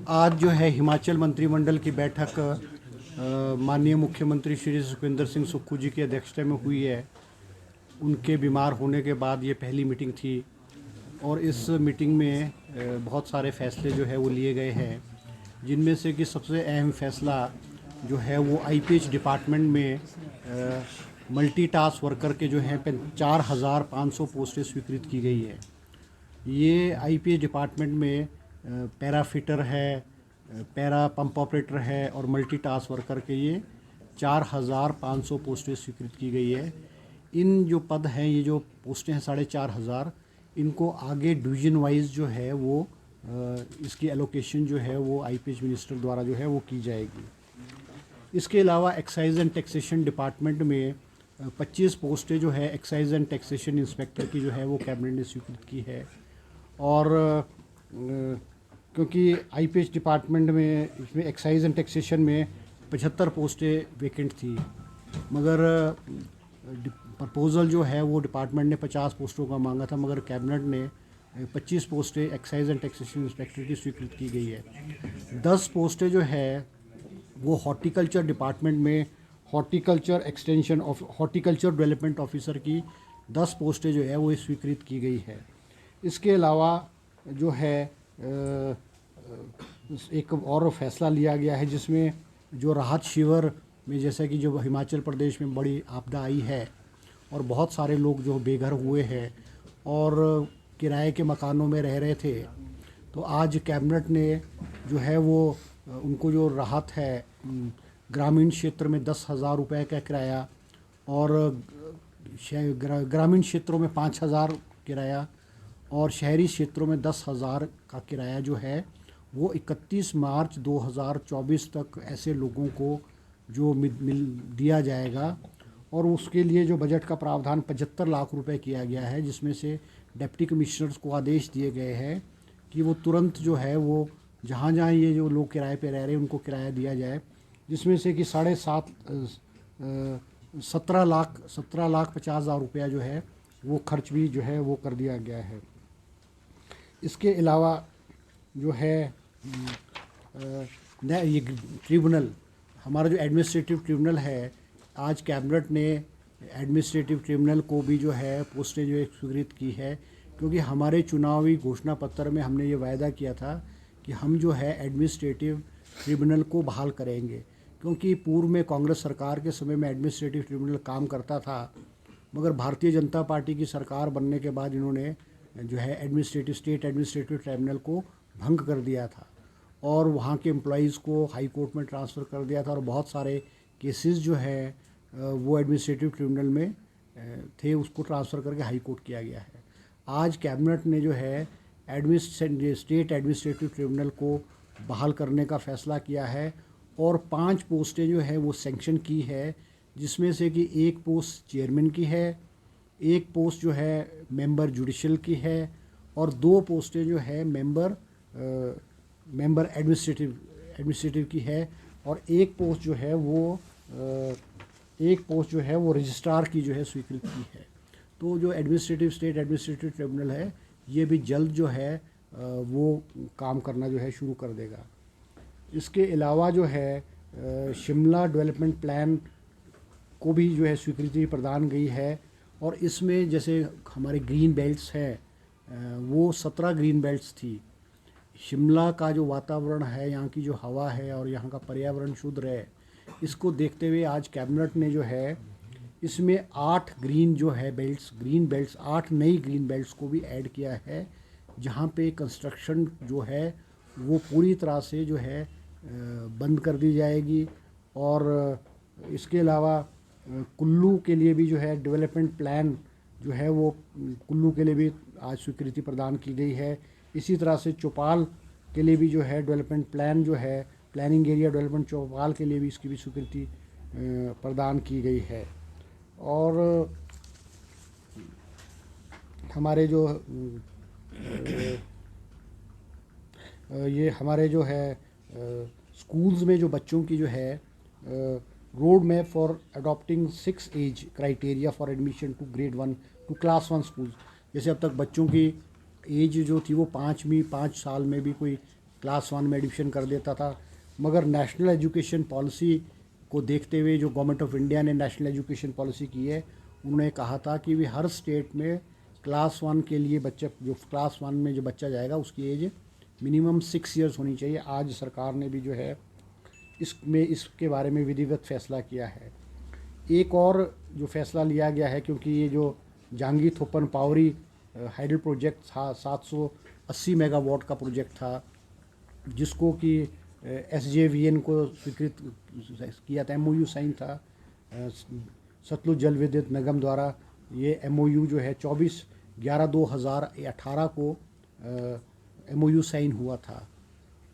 आज जो है हिमाचल मंत्रिमंडल की बैठक माननीय मुख्यमंत्री श्री सुखविंदर सिंह सुक्खू जी की अध्यक्षता में हुई है। उनके बीमार होने के बाद ये पहली मीटिंग थी और इस मीटिंग में बहुत सारे फैसले जो है वो लिए गए हैं, जिनमें से कि सबसे अहम फैसला जो है वो आईपीएच डिपार्टमेंट में मल्टीटास्क वर्कर के जो हैं 4,500 पोस्टें स्वीकृत की गई है। ये आईपीएच डिपार्टमेंट में पैरा फिटर है, पैरा पंप ऑपरेटर है और मल्टीटास्क वर्कर के ये 4,500 पोस्टें स्वीकृत की गई है। इन जो पद हैं, ये जो पोस्टें हैं 4,500, इनको आगे डिवीज़न वाइज जो है वो इसकी एलोकेशन जो है वो आईपीएच मिनिस्टर द्वारा जो है वो की जाएगी। इसके अलावा एक्साइज एंड टैक्सेशन डिपार्टमेंट में 25 पोस्टें जो है एक्साइज एंड टैक्सेशन इंस्पेक्टर की जो है वो कैबिनेट ने स्वीकृत की है। और क्योंकि आईपीएच डिपार्टमेंट में इसमें एक्साइज एंड टैक्सेशन में 75 पोस्टें वेकेंट थी, मगर प्रपोज़ल जो है वो डिपार्टमेंट ने 50 पोस्टों का मांगा था, मगर कैबिनेट ने 25 पोस्टें एक्साइज एंड टैक्सेशन इंस्पेक्टर की स्वीकृत की गई है। 10 पोस्टें जो है वो हॉर्टिकल्चर डिपार्टमेंट में हॉर्टिकल्चर डेवलपमेंट ऑफिसर की 10 पोस्टें जो है वो स्वीकृत की गई है। इसके अलावा जो है एक और फैसला लिया गया है, जिसमें जो राहत शिविर में, जैसा कि जो हिमाचल प्रदेश में बड़ी आपदा आई है और बहुत सारे लोग जो बेघर हुए हैं और किराए के मकानों में रह रहे थे, तो आज कैबिनेट ने जो है वो उनको जो राहत है, ग्रामीण क्षेत्र में 10,000 रुपये का किराया और ग्रामीण क्षेत्रों में 5,000 किराया और शहरी क्षेत्रों में 10,000 का किराया जो है वो 31 मार्च 2024 तक ऐसे लोगों को जो मिल दिया जाएगा। और उसके लिए जो बजट का प्रावधान 75 लाख रुपए किया गया है, जिसमें से डिप्टी कमिश्नर्स को आदेश दिए गए हैं कि वो तुरंत जो है वो जहाँ जहाँ ये जो लोग किराए पे रह रहे हैं उनको किराया दिया जाए, जिसमें से कि 17,50,000 रुपया जो है वो खर्च भी जो है वो कर दिया गया है। इसके अलावा जो है ये ट्रिब्यूनल, हमारा जो एडमिनिस्ट्रेटिव ट्रिब्यूनल है, आज कैबिनेट ने एडमिनिस्ट्रेटिव ट्रिब्यूनल को भी जो है पोस्टें जो है स्वीकृत की है, क्योंकि हमारे चुनावी घोषणा पत्र में हमने ये वायदा किया था कि हम जो है एडमिनिस्ट्रेटिव ट्रिब्यूनल को बहाल करेंगे, क्योंकि पूर्व में कांग्रेस सरकार के समय में एडमिनिस्ट्रेटिव ट्रिब्यूनल काम करता था, मगर भारतीय जनता पार्टी की सरकार बनने के बाद इन्होंने जो है स्टेट एडमिनिस्ट्रेटिव ट्रिब्यूनल को भंग कर दिया था और वहाँ के एम्प्लॉइज़ को हाई कोर्ट में ट्रांसफ़र कर दिया था और बहुत सारे केसेस जो है वो एडमिनिस्ट्रेटिव ट्रिब्यूनल में थे, उसको ट्रांसफ़र करके हाई कोर्ट किया गया है। आज कैबिनेट ने जो है स्टेट एडमिनिस्ट्रेटिव ट्रिब्यूनल को बहाल करने का फ़ैसला किया है और 5 पोस्टें जो है वो सेंक्शन की है, जिसमें से कि एक पोस्ट चेयरमैन की है, एक पोस्ट जो है मेंबर जुडिशल की है और 2 पोस्टें जो है मेंबर एडमिनिस्ट्रेटिव की है और एक पोस्ट जो है वो रजिस्ट्रार की जो है स्वीकृत की है। तो जो स्टेट एडमिनिस्ट्रेटिव ट्रिब्यूनल है, ये भी जल्द जो है वो काम करना जो है शुरू कर देगा। इसके अलावा जो है शिमला डेवलपमेंट प्लान को भी जो है स्वीकृति प्रदान गई है और इसमें जैसे हमारे ग्रीन बेल्ट्स हैं, वो 17 ग्रीन बेल्ट्स थी। शिमला का जो वातावरण है, यहाँ की जो हवा है और यहाँ का पर्यावरण शुद्ध रहे, इसको देखते हुए आज कैबिनेट ने जो है इसमें 8 ग्रीन बेल्ट्स 8 नई ग्रीन बेल्ट्स को भी ऐड किया है, जहाँ पे कंस्ट्रक्शन जो है वो पूरी तरह से जो है बंद कर दी जाएगी। और इसके अलावा कुल्लू के लिए भी जो है डेवलपमेंट प्लान जो है वो कुल्लू के लिए भी आज स्वीकृति प्रदान की गई है। इसी तरह से चौपाल के लिए भी जो है डेवलपमेंट प्लान जो है प्लानिंग एरिया डेवलपमेंट चौपाल के लिए भी इसकी भी स्वीकृति प्रदान की गई है। और हमारे जो ये हमारे जो है स्कूल्स में जो बच्चों की जो है road map for adopting 6 age criteria for admission to grade 1 to class 1 school, जैसे अब तक बच्चों की एज जो थी वो 5 साल में भी कोई क्लास 1 में एडमिशन कर देता था। मगर नेशनल एजुकेशन पॉलिसी को देखते हुए जो गवर्नमेंट ऑफ इंडिया ने नेशनल एजुकेशन पॉलिसी की है, उन्होंने कहा था कि वे हर स्टेट में क्लास 1 के लिए बच्चे, जो क्लास 1 में जो बच्चा जाएगा उसकी एज मिनिमम 6 ईयर्स होनी चाहिए। आज सरकार ने भी जो है इसके बारे में विधिवत फैसला किया है। एक और जो फैसला लिया गया है, क्योंकि ये जो जांगी थोपन पावरी हाइडल प्रोजेक्ट था, 780 मेगावाट का प्रोजेक्ट था, जिसको कि SJVN को स्वीकृत किया था, MOU साइन था सतलुज जल विद्युत निगम द्वारा। ये MOU जो है 24/11/2018 को MOU साइन हुआ था,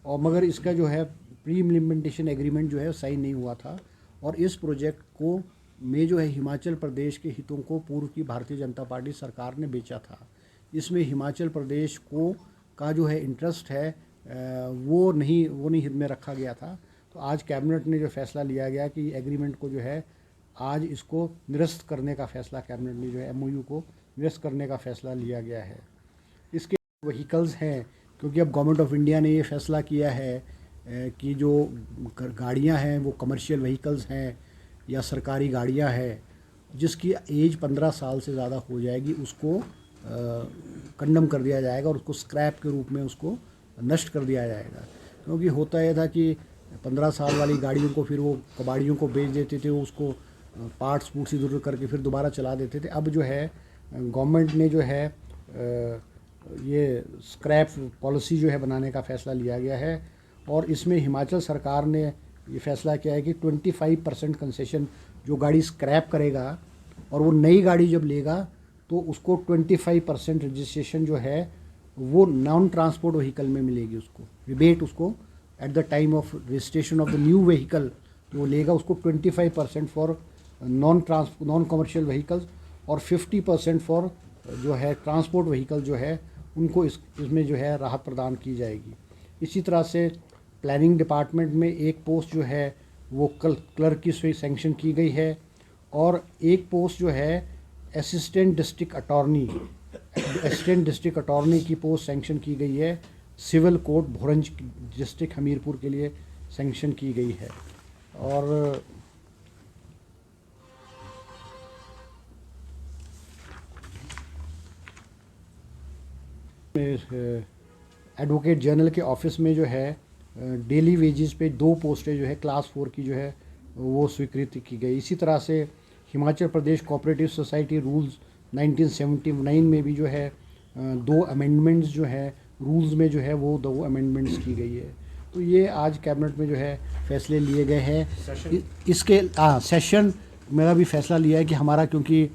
और मगर इसका जो है प्री इम्प्लीमेंटेशन एग्रीमेंट जो है साइन नहीं हुआ था। और इस प्रोजेक्ट को में जो है हिमाचल प्रदेश के हितों को पूर्व की भारतीय जनता पार्टी सरकार ने बेचा था। इसमें हिमाचल प्रदेश को का जो है इंटरेस्ट है वो नहीं हित में रखा गया था। तो आज कैबिनेट ने जो फैसला लिया गया कि एग्रीमेंट को जो है आज इसको निरस्त करने का फैसला, कैबिनेट ने जो है MOU को निरस्त करने का फैसला लिया गया है। इसके व्हीकल्स हैं, क्योंकि अब गवर्नमेंट ऑफ इंडिया ने ये फैसला किया है कि जो गाड़ियां हैं वो कमर्शियल व्हीकल्स हैं या सरकारी गाड़ियां हैं जिसकी एज 15 साल से ज़्यादा हो जाएगी, उसको कंडम कर दिया जाएगा और उसको स्क्रैप के रूप में उसको नष्ट कर दिया जाएगा। क्योंकि होता यह था कि 15 साल वाली गाड़ियों को फिर वो कबाड़ियों को बेच देते थे, वो उसको पार्ट्स फूट्स इधर उधर करके फिर दोबारा चला देते थे। अब जो है गवर्नमेंट ने जो है ये स्क्रैप पॉलिसी जो है बनाने का फ़ैसला लिया गया है, और इसमें हिमाचल सरकार ने ये फैसला किया है कि 25% कंसेशन जो गाड़ी स्क्रैप करेगा और वो नई गाड़ी जब लेगा तो उसको 25% रजिस्ट्रेशन जो है वो नॉन ट्रांसपोर्ट व्हीकल में मिलेगी, उसको रिबेट उसको at the time of registration of the new vehicle तो वो लेगा उसको 25% फॉर नॉन कमर्शियल व्हीकल्स और 50% फॉर जो है ट्रांसपोर्ट व्हीकल जो है उनको इसमें जो है राहत प्रदान की जाएगी। इसी तरह से प्लानिंग डिपार्टमेंट में एक पोस्ट जो है वो क्लर्क की सैंक्शन की गई है, और एक पोस्ट जो है असिस्टेंट डिस्ट्रिक्ट अटॉर्नी की पोस्ट सैंक्शन की गई है। Civil court Bhoranj district Hamirpur के लिए सैंक्शन की गई है। और एडवोकेट जनरल के ऑफिस में जो है डेली वेजेस पे 2 पोस्टें जो है क्लास 4 की जो है वो स्वीकृत की गई। इसी तरह से Himachal Pradesh cooperative society rules 1979 में भी जो है 2 अमेंडमेंट्स जो है रूल्स में जो है वो 2 अमेंडमेंट्स की गई है। तो ये आज कैबिनेट में जो है फैसले लिए गए हैं। इसके सेशन मेरा भी फैसला लिया है कि हमारा, क्योंकि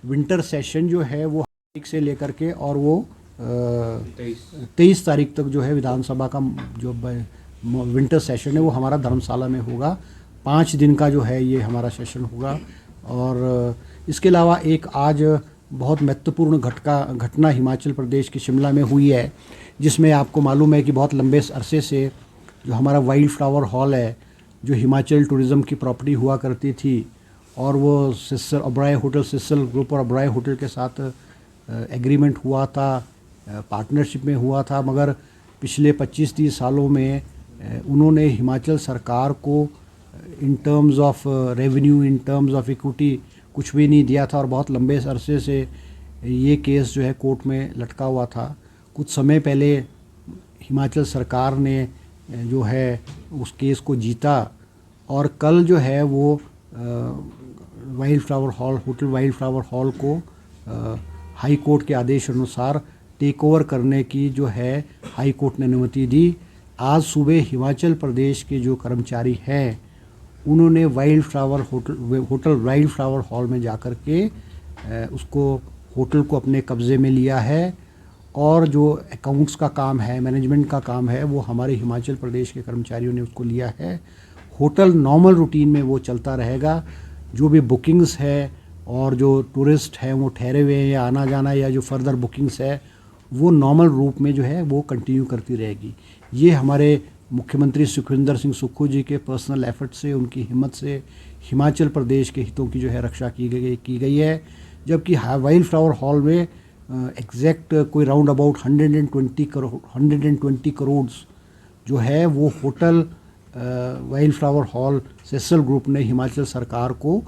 विंटर सेशन जो है वो 1 से लेकर के और वो 23 तारीख तक जो है विधानसभा का जो विंटर सेशन है वो हमारा धर्मशाला में होगा। 5 दिन का जो है ये हमारा सेशन होगा। और इसके अलावा एक आज बहुत महत्वपूर्ण घटना हिमाचल प्रदेश के शिमला में हुई है, जिसमें आपको मालूम है कि बहुत लंबे अरसे से जो हमारा वाइल्ड फ्लावर हॉल है, जो हिमाचल टूरिज़्म की प्रॉपर्टी हुआ करती थी, और वो sister Oberoi hotel, sister group और ओबराय होटल के साथ एग्रीमेंट हुआ था, पार्टनरशिप में हुआ था, मगर पिछले 25-30 सालों में उन्होंने हिमाचल सरकार को in terms of revenue, in terms of equity कुछ भी नहीं दिया था, और बहुत लंबे अरसे से ये केस जो है कोर्ट में लटका हुआ था। कुछ समय पहले हिमाचल सरकार ने जो है उस केस को जीता, और कल जो है वो wild flower hall, hotel wild flower hall को हाई कोर्ट के आदेश अनुसार टेक ओवर करने की जो है हाई कोर्ट ने अनुमति दी। आज सुबह हिमाचल प्रदेश के जो कर्मचारी हैं उन्होंने होटल वाइल्ड फ्लावर हॉल में जाकर के उसको होटल को अपने कब्ज़े में लिया है, और जो अकाउंट्स का काम है, मैनेजमेंट का काम है, वो हमारे हिमाचल प्रदेश के कर्मचारियों ने उसको लिया है। होटल नॉर्मल रूटीन में वो चलता रहेगा। जो भी बुकिंग्स है और जो टूरिस्ट हैं वो ठहरे हुए हैं या आना जाना या जो फर्दर बुकिंग्स है वो नॉर्मल रूप में जो है वो कंटिन्यू करती रहेगी। ये हमारे मुख्यमंत्री सुखविंदर सिंह सुक्खू जी के पर्सनल एफर्ट से, उनकी हिम्मत से हिमाचल प्रदेश के हितों की जो है रक्षा की गई है। जबकि वाइल्ड फ्लावर हॉल में एग्जैक्ट कोई राउंड अबाउट 120 करोड़ जो है वो hotel wild flower hall सेसल group ने हिमाचल सरकार को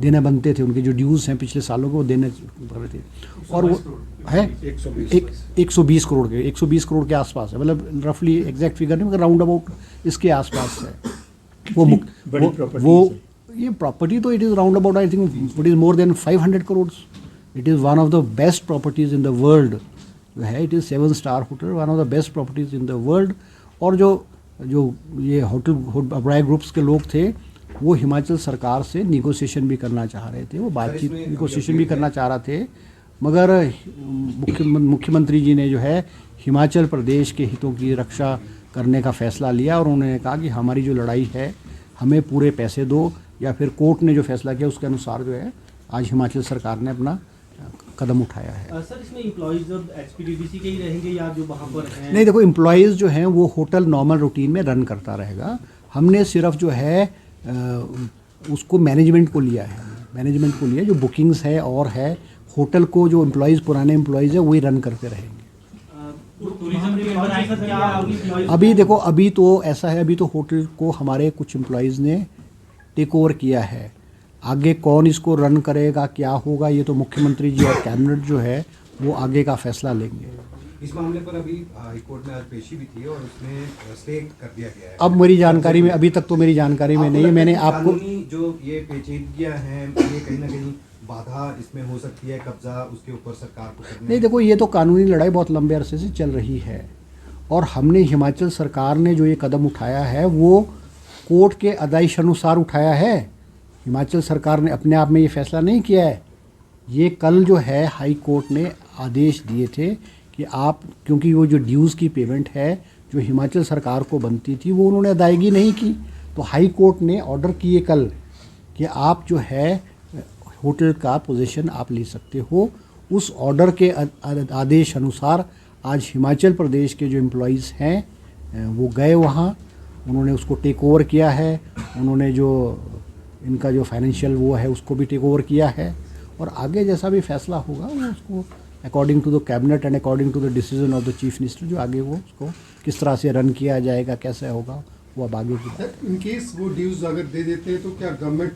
देना बनते थे। उनके जो ड्यूज़ हैं पिछले सालों को वो देने पड़े थे, और वो है 120 करोड़ के 120 करोड़ के आसपास है, मतलब रफली एग्जैक्ट फिगर नहीं मगर राउंड अबाउट इसके आसपास है। वो ये प्रॉपर्टी तो it is round about I think it is more than 500 crore. It is one of the best properties in the world जो है, it is 7 star hotel, one of the best properties in the world. और जो ये hotel अब्राय groups के लोग थे वो हिमाचल सरकार से निगोशिएशन भी करना चाह रहे थे, वो बातचीत निगोशिएशन भी करना चाह रहे थे, मगर मुख्यमंत्री जी ने जो है हिमाचल प्रदेश के हितों की रक्षा करने का फैसला लिया, और उन्होंने कहा कि हमारी जो लड़ाई है हमें पूरे पैसे दो, या फिर कोर्ट ने जो फैसला किया उसके अनुसार जो है आज हिमाचल सरकार ने अपना कदम उठाया है। सर इसमें एम्प्लॉइज अब एचपीडीडीसी के ही रहेंगे या जो वहाँ पर हैं? नहीं, देखो एम्प्लॉइज़ जो हैं वो होटल नॉर्मल रूटीन में रन करता रहेगा। हमने सिर्फ जो है उसको मैनेजमेंट को लिया है, जो बुकिंग्स है और है होटल को जो एम्प्लॉइज़ पुराने एम्प्लॉइज़ है वही रन करते रहेंगे। अभी देखो, अभी तो ऐसा है, अभी तो होटल को हमारे कुछ एम्प्लॉइज़ ने टेक ओवर किया है। आगे कौन इसको रन करेगा, क्या होगा, ये तो मुख्यमंत्री जी और कैबिनेट जो है वो आगे का फैसला लेंगे। इस मामले पर अभी हाई कोर्ट में आज पेशी भी थी और उसमें स्टे कर दिया गया है। अब मेरी जानकारी में, अभी तक तो मेरी जानकारी में नहीं है। मैंने आपको जो ये पेचीदगियां हैं ये कहीं ना कहीं बाधा इसमें हो सकती है, कब्जा उसके ऊपर सरकार को करने। नहीं, देखो ये तो कानूनी लड़ाई बहुत लंबे अरसे से चल रही है, और हमने हिमाचल सरकार ने जो ये कदम उठाया है वो कोर्ट के आदेश अनुसार उठाया है। हिमाचल सरकार ने अपने आप में ये फैसला नहीं किया है। ये कल जो है हाई कोर्ट ने आदेश दिए थे कि आप, क्योंकि वो जो ड्यूज़ की पेमेंट है जो हिमाचल सरकार को बनती थी वो उन्होंने अदायगी नहीं की, तो हाई कोर्ट ने ऑर्डर किए कल कि आप जो है होटल का पोजीशन आप ले सकते हो। उस ऑर्डर के आदेश अनुसार आज हिमाचल प्रदेश के जो एम्प्लॉइज़ हैं वो गए वहाँ, उन्होंने उसको टेक ओवर किया है, उन्होंने जो इनका जो फाइनेंशियल वो है उसको भी टेक ओवर किया है, और आगे जैसा भी फैसला होगा वो उसको according to the cabinet and according to the decision of the chief minister जो आगे वो उसको किस तरह से रन किया जाएगा, कैसे होगा, वो अब आगे की बात। इन केस वो ड्यूज अगर दे देते हैं तो क्या गवर्नमेंट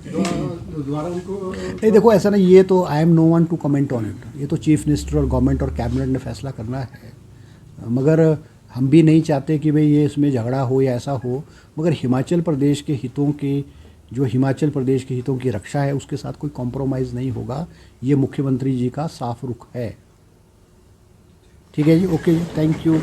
द्वारा उनको नहीं, देखो ऐसा नहीं, ये तो I am no one to comment on it, ये तो चीफ मिनिस्टर और गवर्नमेंट और कैबिनेट ने फैसला करना है। मगर हम भी नहीं चाहते कि भाई ये इसमें झगड़ा हो या ऐसा हो, मगर हिमाचल प्रदेश के हितों की, जो हिमाचल प्रदेश के हितों की रक्षा है उसके साथ कोई कॉम्प्रोमाइज़ नहीं होगा, ये मुख्यमंत्री जी का साफ रुख है। ठीक है जी, ओके जी, थैंक यू।